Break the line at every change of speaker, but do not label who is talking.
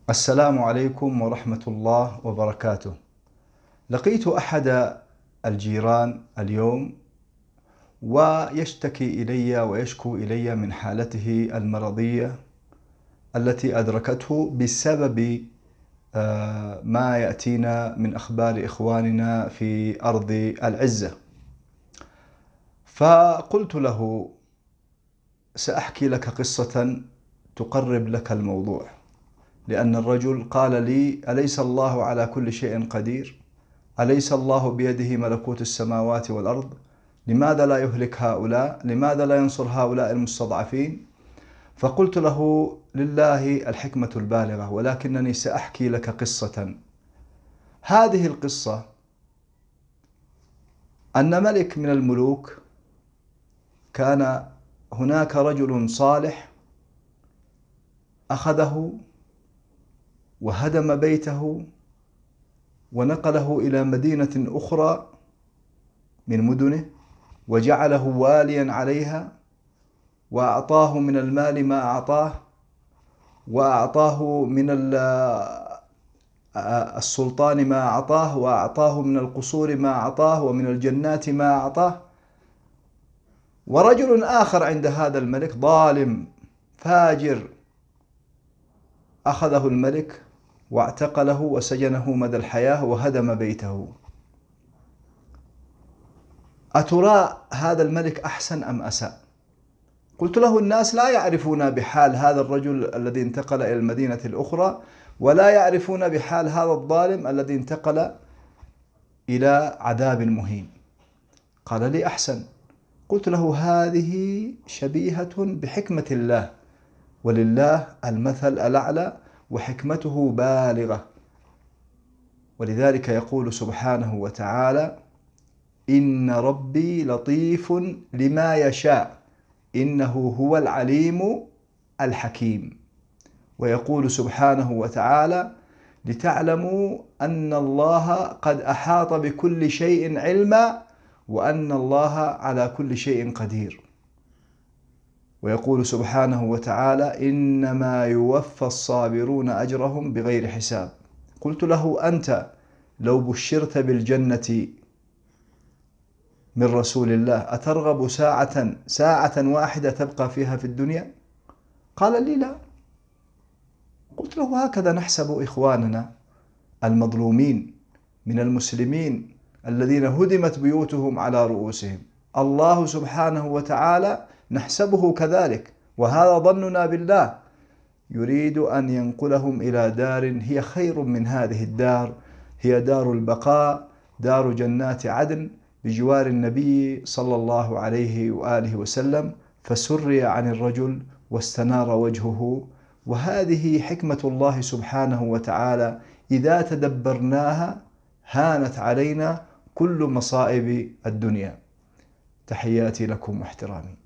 السلام عليكم ورحمة الله وبركاته. لقيت أحد الجيران اليوم ويشتكي إلي ويشكو إلي من حالته المرضية التي أدركته بسبب ما يأتينا من أخبار إخواننا في أرض العزة. فقلت له: سأحكي لك قصة تقرب لك الموضوع، لأن الرجل قال لي: أليس الله على كل شيء قدير؟ أليس الله بيده ملكوت السماوات والأرض؟ لماذا لا يهلك هؤلاء؟ لماذا لا ينصر هؤلاء المستضعفين؟ فقلت له: لله الحكمة البالغة، ولكنني سأحكي لك قصة. هذه القصة أن ملك من الملوك كان هناك رجل صالح أخذه وهدم بيته ونقله إلى مدينة أخرى من مدنه وجعله واليا عليها، وأعطاه من المال ما أعطاه، وأعطاه من السلطان ما أعطاه، وأعطاه من القصور ما أعطاه، ومن الجنات ما أعطاه. ورجل آخر عند هذا الملك ظالم فاجر أخذه الملك واعتقله وسجنه مدى الحياة وهدم بيته. أترى هذا الملك أحسن أم أساء؟ قلت له: الناس لا يعرفون بحال هذا الرجل الذي انتقل إلى المدينة الأخرى، ولا يعرفون بحال هذا الظالم الذي انتقل إلى عذاب مهين. قال لي: أحسن. قلت له: هذه شبيهة بحكمة الله، ولله المثل الأعلى، وحكمته بالغة. ولذلك يقول سبحانه وتعالى: إن ربي لطيف لما يشاء إنه هو العليم الحكيم. ويقول سبحانه وتعالى: لتعلموا أن الله قد أحاط بكل شيء علما وأن الله على كل شيء قدير. ويقول سبحانه وتعالى: إنما يوفى الصابرون أجرهم بغير حساب. قلت له: أنت لو بشرت بالجنة من رسول الله أترغب ساعة واحدة تبقى فيها في الدنيا؟ قال لي: لا. قلت له: هكذا نحسب إخواننا المظلومين من المسلمين الذين هدمت بيوتهم على رؤوسهم. الله سبحانه وتعالى نحسبه كذلك، وهذا ظننا بالله، يريد أن ينقلهم إلى دار هي خير من هذه الدار، هي دار البقاء، دار جنات عدن بجوار النبي صلى الله عليه وآله وسلم. فسري عن الرجل واستنار وجهه. وهذه حكمة الله سبحانه وتعالى، إذا تدبرناها هانت علينا كل مصائب الدنيا. تحياتي لكم واحترامي.